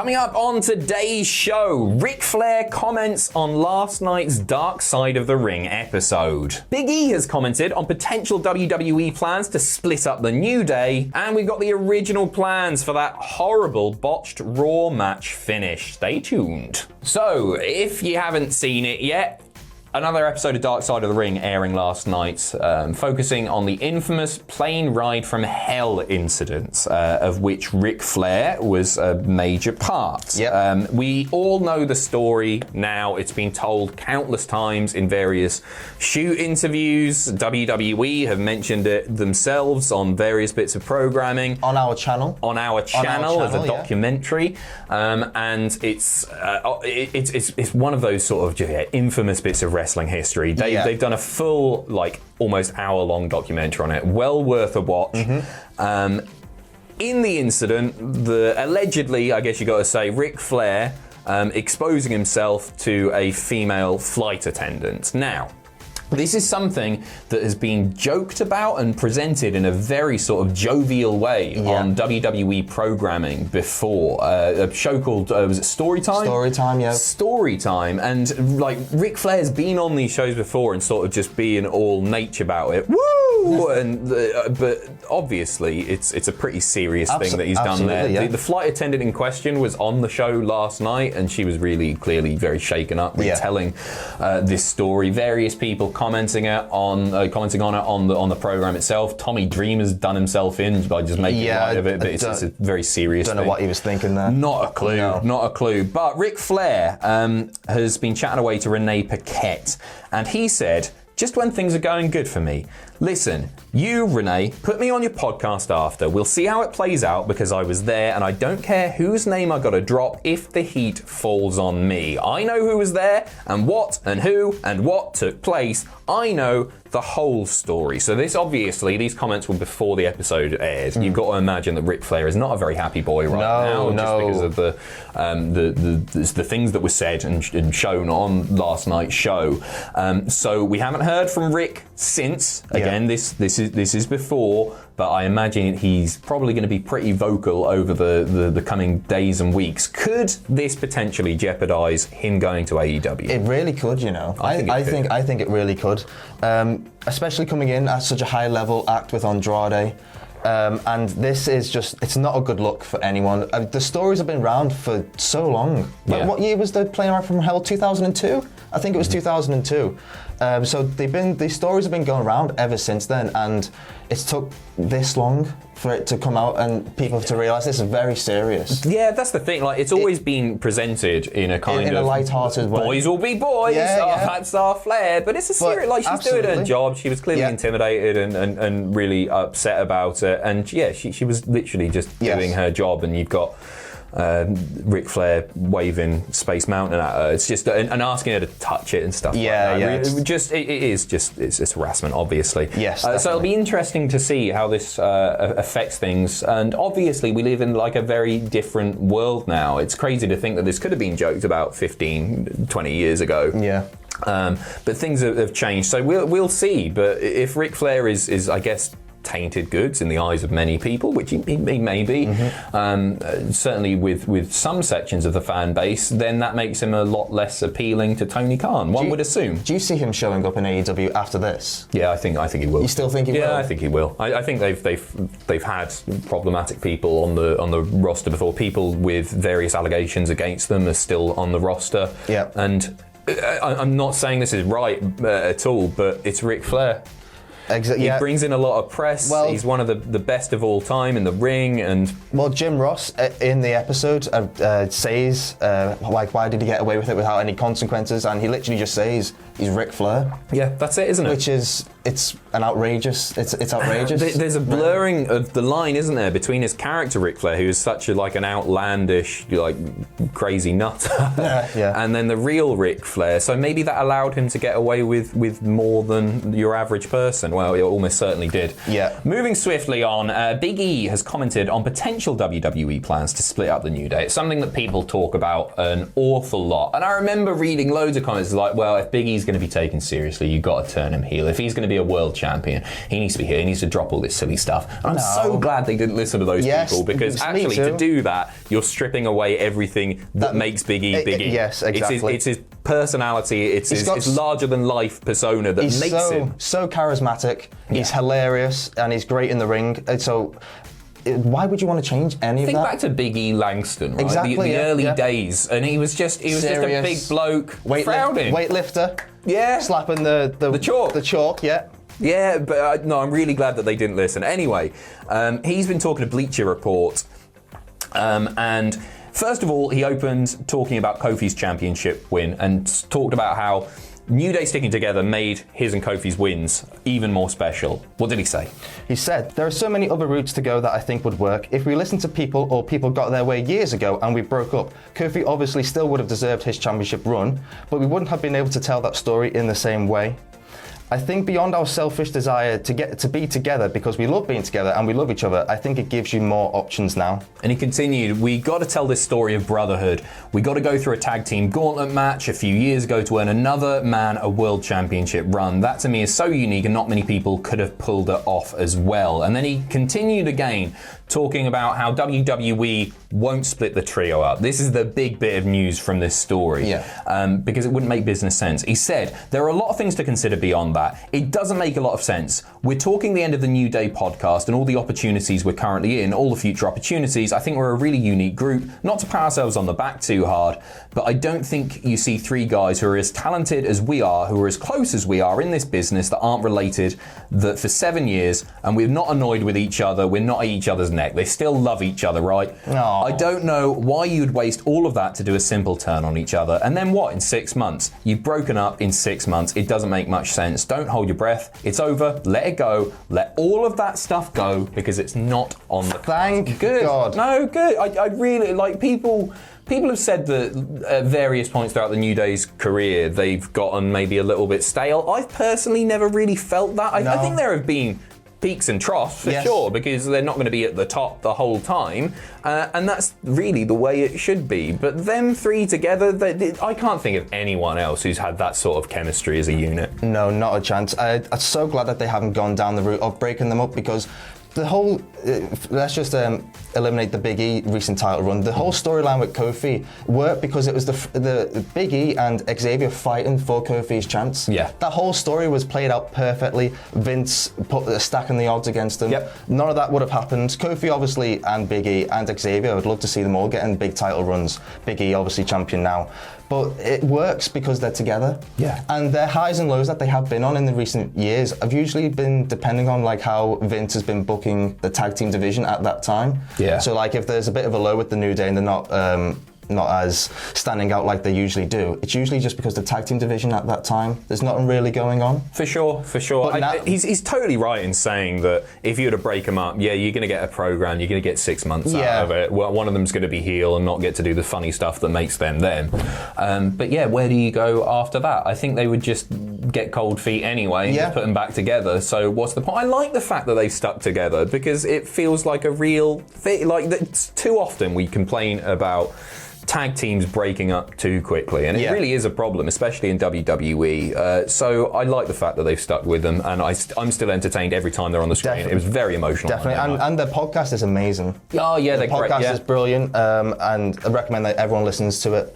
Coming up on today's show, Ric Flair comments on last night's Dark Side of the Ring episode. Big E has commented on potential WWE plans to split up the New Day, and we've got the original plans for that horrible botched Raw match finish. Stay tuned. So, if you haven't seen it yet, another episode of Dark Side of the Ring airing last night, focusing on the infamous plane ride from hell incident, of which Ric Flair was a major part. Yep. We all know the story now. It's been told countless times in various shoot interviews. WWE have mentioned it themselves on various bits of programming. On our channel. As a documentary. And it's one of those sort of infamous bits of wrestling history. They've done a full, almost hour-long documentary on it. Well worth a watch. Mm-hmm. In the incident, allegedly, I guess you got to say, Ric Flair exposing himself to a female flight attendant. Now, this is something that has been joked about and presented in a very sort of jovial way on WWE programming before. A show called, was it Storytime? Storytime, yeah. Storytime. And Ric Flair's been on these shows before and sort of just being all nature about it. Woo! And but obviously it's a pretty serious thing that he's done there. Yeah. The flight attendant in question was on the show last night, and she was really clearly very shaken up retelling this story. Various people commenting on it on the program itself. Tommy Dreamer's done himself in by just making light of it, but it's a very serious thing. Don't know what he was thinking there. Not a clue. No. Not a clue. But Ric Flair has been chatting away to Renee Paquette, and he said, "Just when things are going good for me, listen, you, Renee, put me on your podcast after. We'll see how it plays out because I was there and I don't care whose name I gotta drop if the heat falls on me. I know who was there and what and who and what took place. I know the whole story." So these comments were before the episode aired. You've got to imagine that Ric Flair is not a very happy boy now, just because of the things that were said and shown on last night's show. So we haven't heard from Rick since. Again, this is before, but I imagine he's probably going to be pretty vocal over the coming days and weeks. Could this potentially jeopardize him going to AEW? It really could, you know. I think it really could. Especially coming in at such a high level act with Andrade. And this is it's not a good look for anyone. The stories have been around for so long. What year was the plane ride from hell? 2002? I think it was 2002. So these stories have been going around ever since then, and it's took this long for it to come out and people to realise this is very serious. Yeah, that's the thing. It's always been presented in a kind of a light-hearted way. Boys will be boys. That's our flair. But it's a serious. She's doing her job. She was clearly intimidated and really upset about it. And she was literally just doing her job. And you've got Ric Flair waving Space Mountain at her. It's just and asking her to touch it and stuff. It's harassment, obviously. Yes. So it'll be interesting to see how this affects things. And obviously, we live in a very different world now. It's crazy to think that this could have been joked about 15, 20 years ago. Yeah. But things have changed. So we'll see. But if Ric Flair is I guess, tainted goods in the eyes of many people, which he may be, certainly with some sections of the fan base, then that makes him a lot less appealing to Tony Khan, one would assume. Do you see him showing up in AEW after this? Yeah, I think he will. You still think he will? Yeah, I think he will. I think they've had problematic people on the roster before. People with various allegations against them are still on the roster. Yeah. And I'm not saying this is right at all, but it's Ric Flair. He brings in a lot of press. He's one of the best of all time in the ring, and Jim Ross in the episode says why did he get away with it without any consequences? And he literally just says he's Ric Flair. Yeah, that's it, isn't it? Which is it's outrageous. It's outrageous. There's a blurring of the line, isn't there, between his character Ric Flair, who is such an outlandish, crazy nut, and then the real Ric Flair. So maybe that allowed him to get away with more than your average person. Well, it almost certainly did. Yeah. Moving swiftly on, Big E has commented on potential WWE plans to split up the New Day. It's something that people talk about an awful lot. And I remember reading loads of comments like, well, if Big E's going to be taken seriously, you've got to turn him heel. If he's going to be a world champion. He needs to be here. He needs to drop all this silly stuff. And I'm so glad they didn't listen to those people, because actually to do that, you're stripping away everything that makes Big E Big E. Yes, exactly. It's his personality. It's his larger than life persona that makes him so charismatic. He's hilarious and he's great in the ring. And so why would you want to change any of that? Think back to Big E Langston, right? Exactly, the early days, and he was just a big bloke, frowning. Weightlifter. Yeah. Slapping the chalk. The chalk, yeah. Yeah, but no, I'm really glad that they didn't listen. Anyway, he's been talking to Bleacher Report, and first of all, he opened talking about Kofi's championship win and talked about how New Day sticking together made his and Kofi's wins even more special. What did he say? He said, "There are so many other routes to go that I think would work. If we listened to people, or people got their way years ago and we broke up, Kofi obviously still would have deserved his championship run, but we wouldn't have been able to tell that story in the same way. I think beyond our selfish desire to be together because we love being together and we love each other, I think it gives you more options now." And he continued, "We got to tell this story of brotherhood. We got to go through a tag team gauntlet match a few years ago to earn another man a world championship run. That to me is so unique and not many people could have pulled it off as well." And then he continued again, talking about how WWE won't split the trio up. This is the big bit of news from this story, because it wouldn't make business sense. He said, "There are a lot of things to consider beyond that. It doesn't make a lot of sense. We're talking the end of the New Day podcast and all the opportunities we're currently in, all the future opportunities. I think we're a really unique group, not to pat ourselves on the back too hard, but I don't think you see three guys who are as talented as we are, who are as close as we are in this business, that aren't related, that for 7 years, and we're not annoyed with each other, we're not at each other's neck. They still love each other, right? Aww. I don't know why you'd waste all of that to do a simple turn on each other. And then what, in 6 months? You've broken up in 6 months. It doesn't make much sense. Don't hold your breath. It's over. Let it go. Let all of that stuff go, because it's not on the Thank good. God. No, good. I really, like, people have said that at various points throughout the New Day's career, they've gotten maybe a little bit stale. I've personally never really felt that. I think there have been peaks and troughs for sure, because they're not going to be at the top the whole time, and that's really the way it should be. But them three together, I can't think of anyone else who's had that sort of chemistry as a unit. No, not a chance. I'm so glad that they haven't gone down the route of breaking them up, because the whole, let's just eliminate the Big E recent title run. The whole storyline with Kofi worked because it was the Big E and Xavier fighting for Kofi's chance. Yeah. That whole story was played out perfectly. Vince put a stack in the odds against them. Yep. None of that would have happened. Kofi obviously, and Big E and Xavier, I would love to see them all getting big title runs. Big E obviously champion now. But it works because they're together. Yeah. And their highs and lows that they have been on in the recent years have usually been depending on like how Vince has been booking the tag team division at that time. Yeah. So like if there's a bit of a low with the New Day and they're not as standing out like they usually do, it's usually just because the tag team division at that time, there's nothing really going on. For sure. He's totally right in saying that if you were to break them up, you're going to get a program, you're going to get 6 months out of it. Well, one of them's going to be heel and not get to do the funny stuff that makes them them. But where do you go after that? I think they would just get cold feet anyway and just put them back together. So what's the point? I like the fact that they've stuck together, because it feels like a real thing. Like, too often we complain about tag teams breaking up too quickly, and it really is a problem, especially in WWE. So I like the fact that they've stuck with them, and I'm still entertained every time they're on the screen. It was very emotional. Definitely, and their podcast is amazing. Oh yeah, the podcast is brilliant, and I recommend that everyone listens to it.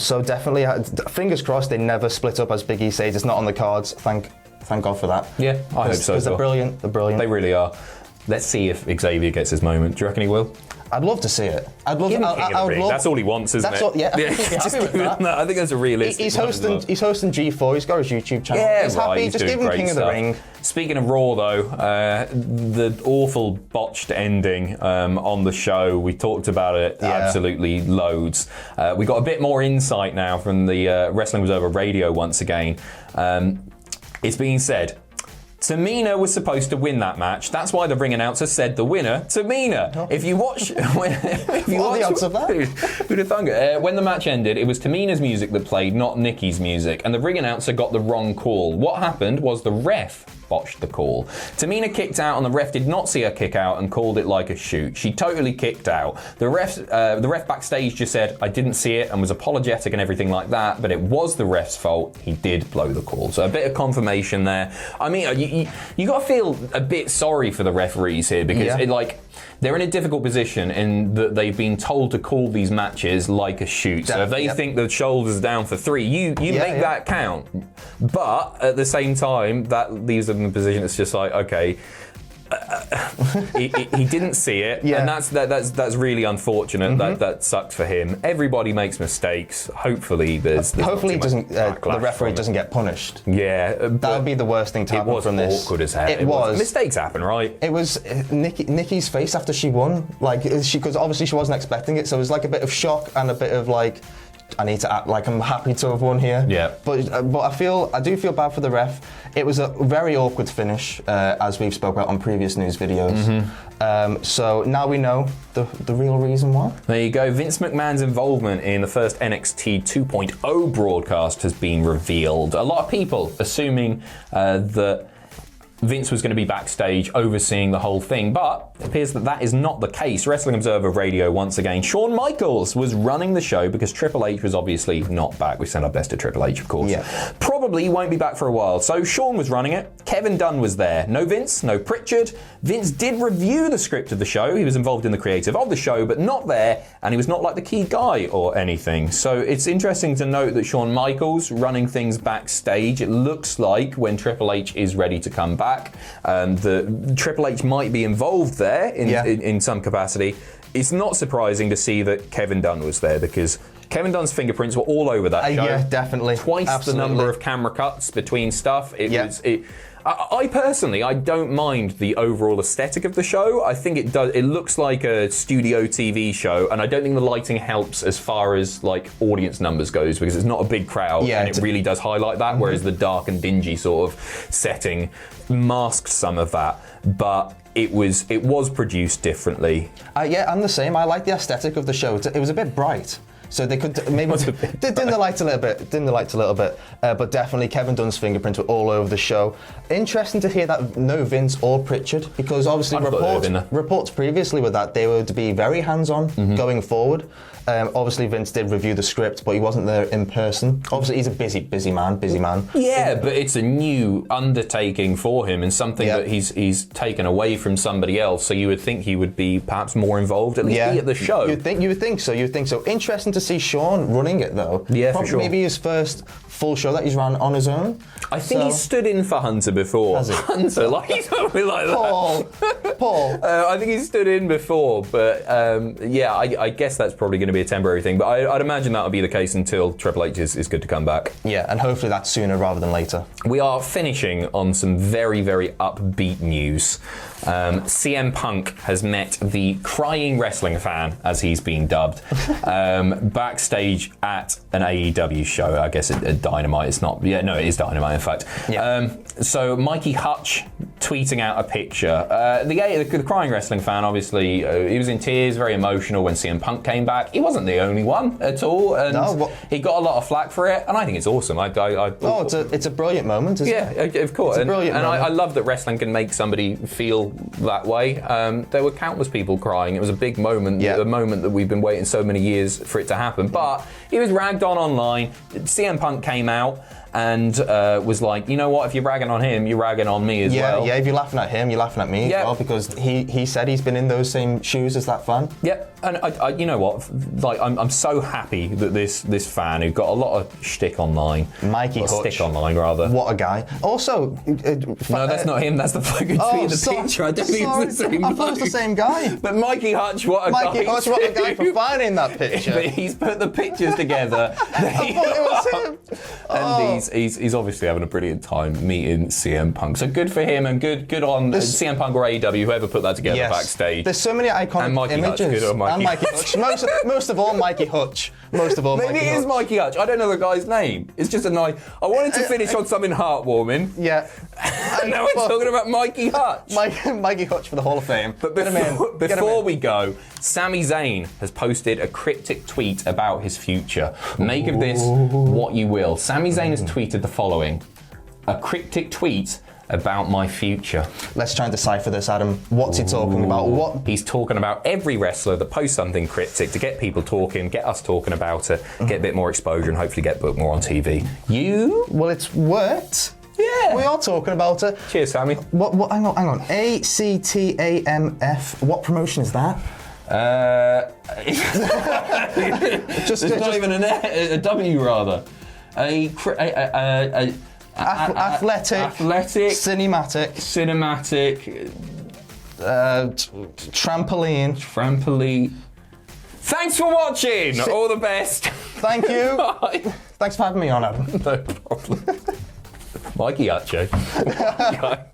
So definitely, fingers crossed they never split up, as Big E says. It's not on the cards. Thank God for that. Yeah, I hope so. Because they're brilliant. They're brilliant. They really are. Let's see if Xavier gets his moment. Do you reckon he will? I'd love to see it. I would love. That's all he wants, isn't it? All, yeah, I think he'd be happy with that. No, I think that's a realistic. He's hosting G4. He's got his YouTube channel. Yeah, he's happy. He's just give him King of the Ring. Speaking of Raw, though, the awful botched ending on the show. We talked about it absolutely loads. We got a bit more insight now from the Wrestling Was Over radio once again. It's being said, Tamina was supposed to win that match. That's why the ring announcer said the winner, Tamina. Oh. If you watch... what are the odds of that? Who'd have thunk it? When the match ended, it was Tamina's music that played, not Nikki's music, and the ring announcer got the wrong call. What happened was the ref botched the call. Tamina kicked out and the ref did not see her kick out and called it like a shoot. She totally kicked out. The ref backstage just said, I didn't see it, and was apologetic and everything like that, but it was the ref's fault. He did blow the call. So a bit of confirmation there. I mean, you got to feel a bit sorry for the referees here because they're in a difficult position in that they've been told to call these matches like a shoot. So if they think the shoulder's down for 3, you make that count. But at the same time, that leaves them in a position that's just like, okay, he didn't see it, and that's really unfortunate. That sucks for him. Everybody makes mistakes. Hopefully, hopefully the referee doesn't get punished. Yeah, that would be the worst thing to happen from this. It was awkward as hell. It was. Mistakes happen, right? It was Nikki's face after she won, because obviously she wasn't expecting it, so it was like a bit of shock and a bit of like, I need to act like I'm happy to have won here. Yeah. But I do feel bad for the ref. It was a very awkward finish, as we've spoke about on previous news videos. So now we know the real reason why. There you go. Vince McMahon's involvement in the first NXT 2.0 broadcast has been revealed. A lot of people assuming that Vince was going to be backstage overseeing the whole thing, but it appears that is not the case. Wrestling Observer Radio once again. Shawn Michaels was running the show because Triple H was obviously not back. We send our best to Triple H, of course. Yeah. Probably won't be back for a while. So Shawn was running it. Kevin Dunn was there. No Vince, no Pritchard. Vince did review the script of the show. He was involved in the creative of the show, but not there, and he was not like the key guy or anything. So it's interesting to note that Shawn Michaels running things backstage. It looks like when Triple H is ready to come back, the Triple H might be involved there in some capacity. It's not surprising to see that Kevin Dunn was there because Kevin Dunn's fingerprints were all over that show. Yeah, definitely. Twice the number of camera cuts between stuff. I personally, I don't mind the overall aesthetic of the show. I think it does. It looks like a studio TV show, and I don't think the lighting helps as far as like audience numbers goes because it's not a big crowd, and it really does highlight that. Whereas the dark and dingy sort of setting masked some of that, but it was produced differently. I'm the same. I like the aesthetic of the show. It was a bit bright. So they could maybe dim the lights a little bit, but definitely Kevin Dunn's fingerprints were all over the show. Interesting to hear that no Vince or Pritchard, because obviously reports previously were that they would be very hands-on going forward. Obviously Vince did review the script, but he wasn't there in person. Obviously he's a busy man. Yeah, but it's a new undertaking for him and something that he's taken away from somebody else. So you would think he would be perhaps more involved, at least be at the show. You would think so. Interesting to see Shawn running it though. Yeah, for sure. Maybe his first full show that he's run on his own. I think he stood in for Hunter before. Has he? Hunter, like he's something like that. Paul. I think he stood in before, but I guess that's probably going to be a temporary thing. But I'd imagine that'll be the case until Triple H is good to come back. Yeah, and hopefully that's sooner rather than later. We are finishing on some very, very upbeat news. CM Punk has met the crying wrestling fan, as he's been dubbed, backstage at an AEW show. I guess at Dynamite. It's not. Yeah, no, it is Dynamite, in fact. Yeah. So Mikey Hutch tweeting out a picture. The crying wrestling fan, obviously, he was in tears, very emotional when CM Punk came back. He wasn't the only one at all, and he got a lot of flack for it, and I think it's awesome. It's a brilliant moment, isn't it? Yeah, of course. It's a brilliant moment. I love that wrestling can make somebody feel that way. There were countless people crying. It was a big moment, a moment that we've been waiting so many years for it to happen. But he was ragged on online. CM Punk came out and was like, you know what, if you're ragging on him, you're ragging on me as well. Yeah, if you're laughing at him, you're laughing at me as well, because he said he's been in those same shoes as that fan. Yep, and I you know what, like I'm so happy that this fan who got a lot of shtick online, Mikey Hutch, stick online rather. What a guy. Also, no, that's not him. That's the bloke who tweeted the picture. I don't think it's the same. I thought it was the same guy. But Mikey Hutch, what a guy! Mikey Hutch, what a guy for finding that picture. But he's put the pictures together. I thought it was him. And he's obviously having a brilliant time meeting CM Punk. So good for him, and good on CM Punk or AEW, whoever put that together backstage. There's so many iconic and Mikey images. Hutch, good on Mikey Hutch. Most of all, Mikey Hutch. Maybe it is Mikey Hutch. I don't know the guy's name. It's just a nice. I wanted to finish on something heartwarming. Yeah. And now we're talking about Mikey Hutch. Mikey Hutch for the Hall of Fame. But before we go, Sami Zayn has posted a cryptic tweet about his future. Make of this what you will. Sami Zayn has tweeted the following: a cryptic tweet about my future. Let's try and decipher this, Adam. What's he talking about? What? He's talking about every wrestler that posts something cryptic to get people talking, get us talking about it, get a bit more exposure and hopefully get booked more on TV. You? Well, it's worked. Yeah. We are talking about it. Cheers, Sammy. What? Hang on. ACTAMF. What promotion is that? There's not even a W, rather. Athletic. Cinematic. Trampoline. Thanks for watching. All the best. Thank you. Bye. Thanks for having me on, Adam. No problem. Mikey Acho.